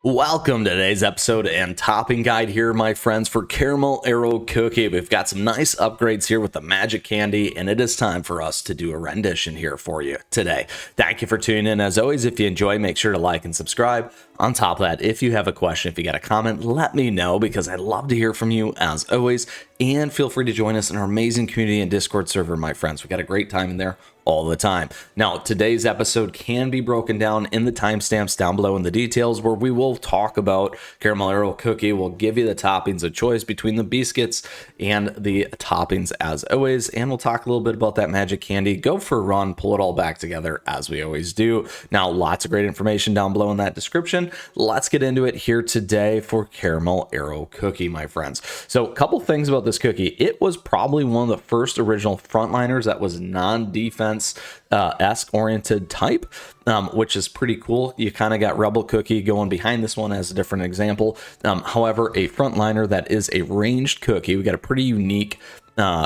Welcome to today's episode and topping guide here, my friends, for Caramel Arrow Cookie. We've got some nice upgrades here with the magic candy, and it is time for us to do a rendition here for you today. Thank you for tuning in. As always, if you enjoy, make sure to like and subscribe. On top of that, if you have a question, if you got a comment, let me know because I'd love to hear from you as always. And feel free to join us in our amazing community and Discord server, my friends. We got a great time in there all the time. Now, today's episode can be broken down in the timestamps down below in the details where we will talk about Caramel Arrow Cookie. We'll give you the toppings of choice between the biscuits and the toppings as always. And we'll talk a little bit about that magic candy. Go for a run, pull it all back together as we always do. Now, lots of great information down below in that description. Let's get into it here today for Caramel Arrow Cookie, my friends. So a couple things about this cookie. It was probably one of the first original frontliners that was non-defense esque oriented type, which is pretty cool. You kind of got Rebel Cookie going behind this one as a different example. However, a frontliner that is a ranged cookie, we got a pretty unique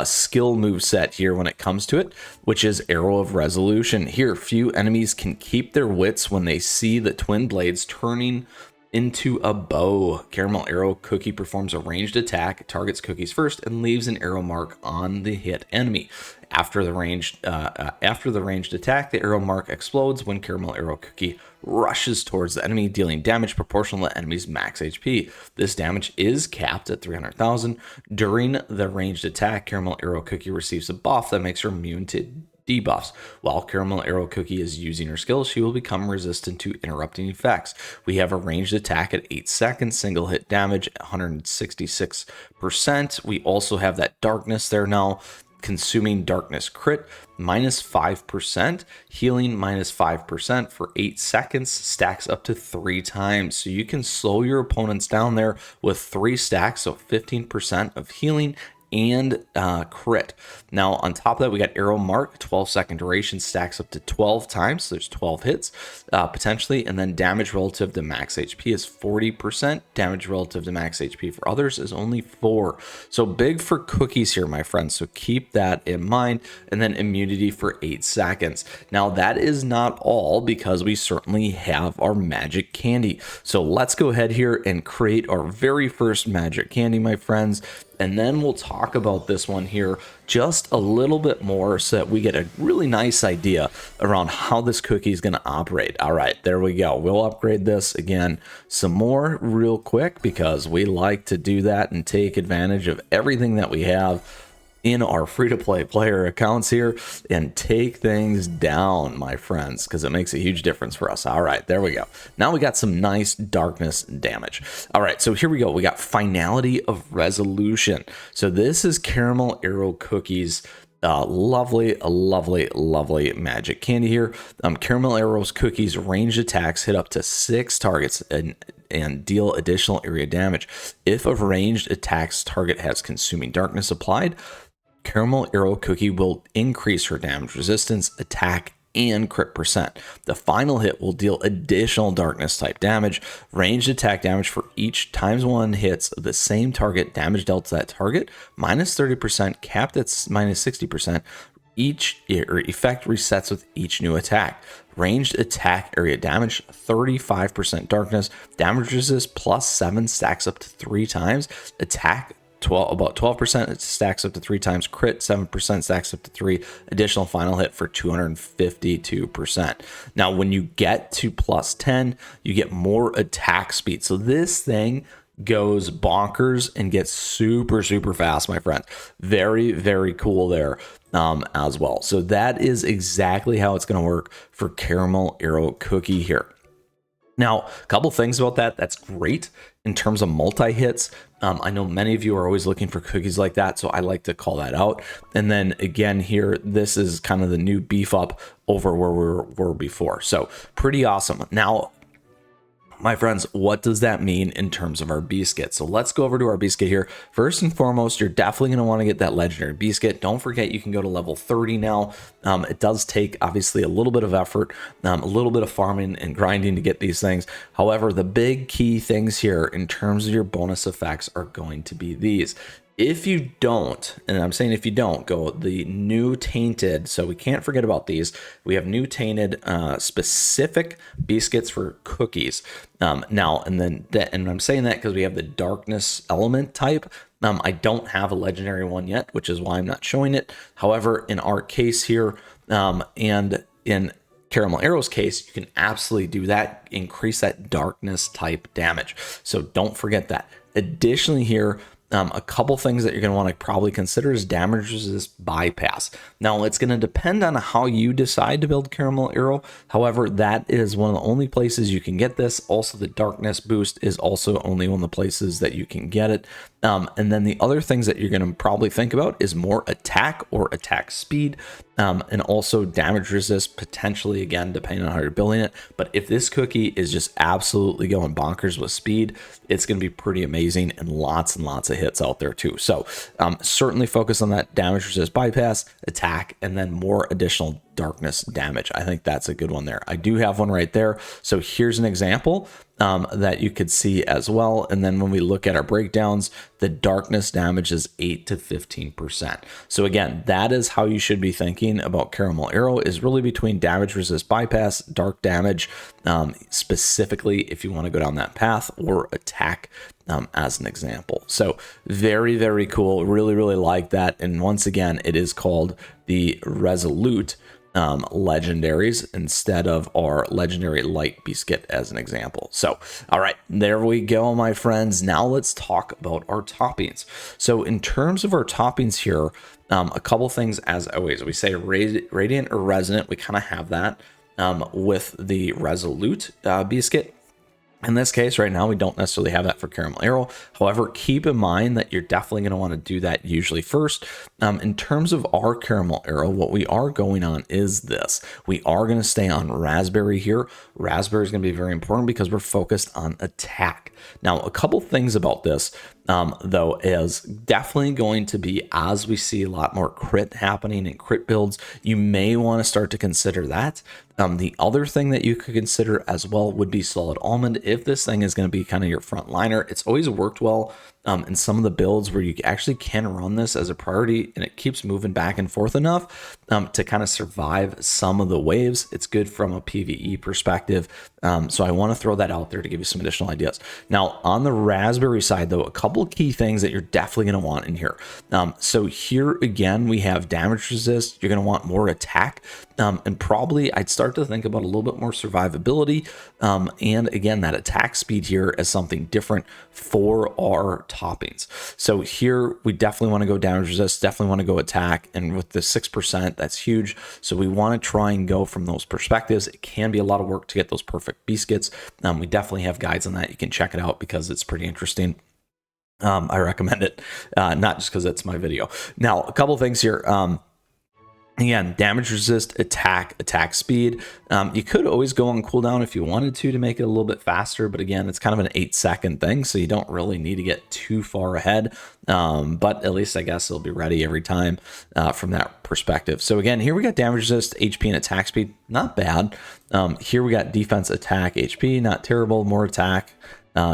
skill move set here when it comes to it, which is Arrow of Resolution. Here, few enemies can keep their wits when they see the twin blades turning into a bow. Caramel Arrow Cookie performs a ranged attack, targets cookies first, and leaves an arrow mark on the hit enemy. After the ranged attack, the arrow mark explodes when Caramel Arrow Cookie rushes towards the enemy, dealing damage proportional to the enemy's max HP. This damage is capped at 300,000. During the ranged attack, Caramel Arrow Cookie receives a buff that makes her immune to debuffs. While Caramel Arrow Cookie is using her skill, she will become resistant to interrupting effects. We have a ranged attack at 8 seconds, single hit damage at 166%. We also have that darkness there now. Consuming darkness crit minus 5%, healing minus 5% for 8 seconds, stacks up to 3 times. So you can slow your opponents down there with 3 stacks, so 15% of healing and crit. Now on top of that, we got arrow mark, 12-second duration, stacks up to 12 times, so there's 12 hits potentially, and then damage relative to max HP is 40%. Damage relative to max HP for others is only 4. So big for cookies here, my friends, so keep that in mind. And then immunity for 8 seconds. Now that is not all, because we certainly have our magic candy. So let's go ahead here and create our very first magic candy, my friends. And then we'll talk about this one here just a little bit more so that we get a really nice idea around how this cookie is going to operate. All right, there we go. We'll upgrade this again some more real quick because we like to do that and take advantage of everything that we have in our free-to-play player accounts here and take things down, my friends, because it makes a huge difference for us. All right, there we go. Now we got some nice darkness damage. All right, so here we go. We got Finality of Resolution. So this is Caramel Arrow Cookies. Lovely magic candy here. Caramel Arrow's Cookies ranged attacks hit up to 6 targets and deal additional area damage. If a ranged attack's target has consuming darkness applied, Caramel Arrow Cookie will increase her damage resistance, attack, and crit percent. The final hit will deal additional darkness type damage. Ranged attack damage for each times 1 hits of the same target, damage dealt to that target, minus 30%, capped at minus 60%. Each effect resets with each new attack. Ranged attack area damage, 35% darkness, damage resist plus 7 stacks up to 3 times, attack about 12%, it stacks up to 3 times, crit 7% stacks up to 3, additional final hit for 252%. Now when you get to plus 10, you get more attack speed. So this thing goes bonkers and gets super fast, my friends. Very cool there as well. So that is exactly how it's going to work for Caramel Arrow Cookie here. Now, a couple things about that. That's great in terms of multi-hits. I know many of you are always looking for cookies like that, so I like to call that out. And then again here, this is kind of the new beef up over where we were before. So pretty awesome. Now, my friends, what does that mean in terms of our Beascuit? So let's go over to our Beascuit here. First and foremost, you're definitely going to want to get that legendary Beascuit. Don't forget, you can go to level 30 now. It does take obviously a little bit of effort, a little bit of farming and grinding to get these things. However, the big key things here in terms of your bonus effects are going to be these. If you don't, and I'm saying if you don't, go the new tainted. So we can't forget about these. We have new tainted specific biscuits for cookies. Now, and then that, and I'm saying that because we have the darkness element type. I don't have a legendary one yet, which is why I'm not showing it. However, in our case here, and in Caramel Arrow's case, you can absolutely do that, increase that darkness type damage. So don't forget that. Additionally here, a couple things that you're going to want to probably consider is damage resist bypass. Now, it's going to depend on how you decide to build Caramel Arrow. However, that is one of the only places you can get this. Also, the darkness boost is also only one of the places that you can get it. And then the other things that you're going to probably think about is more attack or attack speed, and also damage resist potentially, again, depending on how you're building it. But if this cookie is just absolutely going bonkers with speed, it's going to be pretty amazing and lots of hits out there too. So certainly focus on that damage resist bypass, attack, and then more additional darkness damage. I think that's a good one there. I do have one right there. So here's an example that you could see as well. And then when we look at our breakdowns, the darkness damage is 8 to 15%. So again, that is how you should be thinking about Caramel Arrow, is really between damage resist bypass, dark damage, specifically if you want to go down that path, or attack as an example. So very cool. Really like that. And once again, it is called the Resolute legendaries instead of our legendary light biscuit as an example. So all right, there we go, my friends. Now let's talk about our toppings. So in terms of our toppings here, a couple things. As always, we say radiant or resonant. We kind of have that with the Resolute biscuit. In this case, right now, we don't necessarily have that for Caramel Arrow. However, keep in mind that you're definitely going to want to do that usually first. In terms of our Caramel Arrow, what we are going on is this. We are going to stay on Raspberry here. Raspberry is going to be very important because we're focused on attack. Now, a couple things about this, though, is definitely going to be, as we see a lot more crit happening in crit builds, you may want to start to consider that. The other thing that you could consider as well would be Solid Almond. If this thing is going to be kind of your frontliner, it's always worked well in some of the builds where you actually can run this as a priority, and it keeps moving back and forth enough to kind of survive some of the waves. It's good from a PvE perspective. So I want to throw that out there to give you some additional ideas. Now, on the Raspberry side, though, a couple key things that you're definitely going to want in here. So here again, we have damage resist. You're going to want more attack, and probably I'd start to think about a little bit more survivability. And again, that attack speed here as something different for our toppings. So here we definitely want to go damage resist, definitely want to go attack, and with the 6%, that's huge. So we want to try and go from those perspectives. It can be a lot of work to get those perfect biscuits. We definitely have guides on that. You can check it out because it's pretty interesting. I recommend it, not just because it's my video. Now, a couple things here. Again, damage resist, attack speed. You could always go on cooldown if you wanted to make it a little bit faster, but again, it's kind of an 8-second thing, so you don't really need to get too far ahead. But at least I guess it'll be ready every time from that perspective. So again, here we got damage resist, HP, and attack speed. Not bad. Here we got defense, attack, HP. Not terrible. More attack,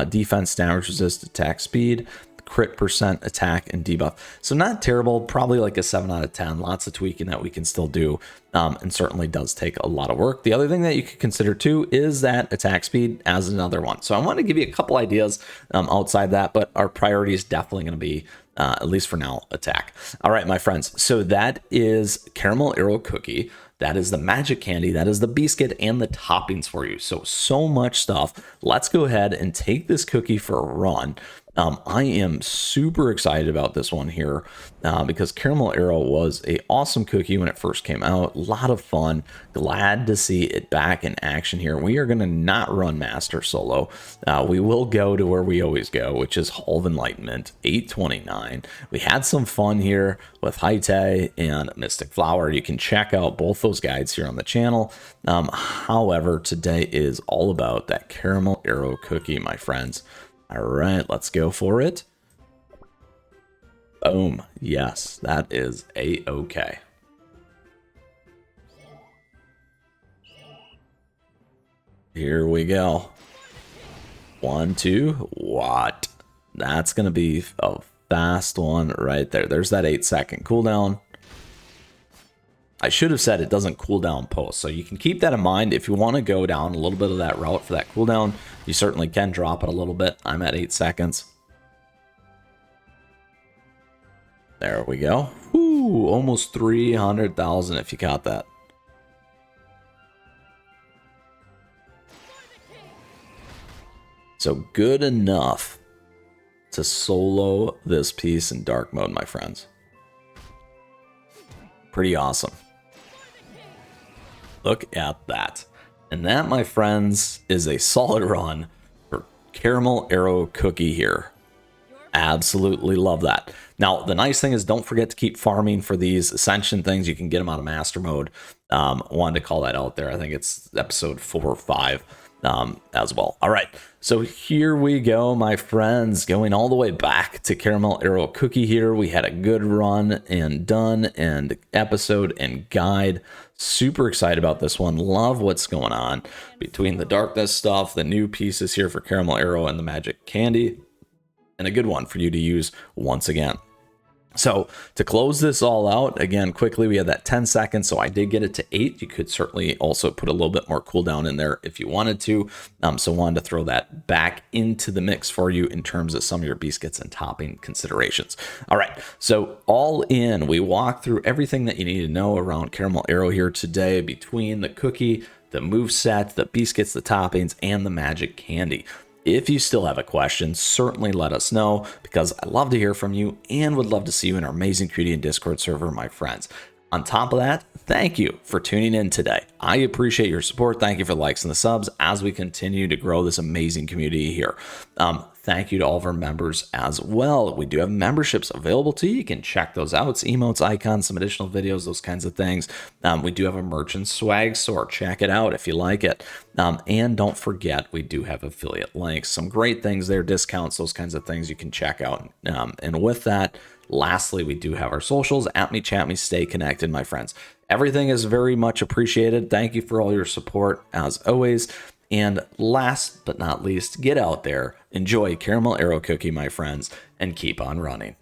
defense, damage resist, attack speed, crit percent, attack, and debuff. So not terrible, probably like a 7 out of 10. Lots of tweaking that we can still do, and certainly does take a lot of work. The other thing that you could consider too is that attack speed as another one. So I want to give you a couple ideas outside that, but our priority is definitely going to be, at least for now, attack. All right, my friends. So that is Caramel Arrow Cookie. That is the magic candy, that is the biscuit, and the toppings for you. So much stuff. Let's go ahead and take this cookie for a run. I am super excited about this one here because Caramel Arrow was an awesome cookie when it first came out. A lot of fun. Glad to see it back in action here. We are going to not run Master Solo. We will go to where we always go, which is Hall of Enlightenment, 829. We had some fun here with Haite and Mystic Flower. You can check out both those guides here on the channel. However, today is all about that Caramel Arrow cookie, my friends. All right, let's go for it. Boom. Yes, that is a-okay. Here we go. 1, 2. What? That's going to be a fast one right there. There's that 8-second cooldown. I should have said it doesn't cool down post, so you can keep that in mind. If you want to go down a little bit of that route for that cooldown, you certainly can drop it a little bit. I'm at 8 seconds. There we go. Whoo, almost 300,000 if you caught that. So good enough to solo this piece in dark mode, my friends. Pretty awesome. Look at that. And that, my friends, is a solid run for Caramel Arrow Cookie here. Absolutely love that. Now, the nice thing is don't forget to keep farming for these Ascension things. You can get them out of Master Mode. Wanted to call that out there. I think it's episode 4 or 5 as well. All right, so here we go, my friends, going all the way back to Caramel Arrow Cookie here. We had a good run and done and episode and guide. Super excited about this one. Love what's going on between the darkness stuff, the new pieces here for Caramel Arrow, and the magic candy. And a good one for you to use once again. So to close this all out, again, quickly, we had that 10 seconds, so I did get it to 8. You could certainly also put a little bit more cooldown in there if you wanted to. So wanted to throw that back into the mix for you in terms of some of your biscuits and topping considerations. All right, so all in, we walked through everything that you need to know around Caramel Arrow here today, between the cookie, the move set, the biscuits, the toppings, and the magic candy. If you still have a question, certainly let us know, because I love to hear from you and would love to see you in our amazing community and Discord server, my friends. On top of that, thank you for tuning in today. I appreciate your support. Thank you for the likes and the subs as we continue to grow this amazing community here. Thank you to all of our members as well. We do have memberships available to you. You can check those out. It's emotes, icons, some additional videos, those kinds of things. We do have a merchant swag store. Check it out if you like it. And don't forget, we do have affiliate links. Some great things there, discounts, those kinds of things you can check out. And with that, lastly, we do have our socials. At me, chat me, stay connected, my friends. Everything is very much appreciated. Thank you for all your support, as always. And last but not least, get out there, enjoy Caramel Arrow Cookie, my friends, and keep on running.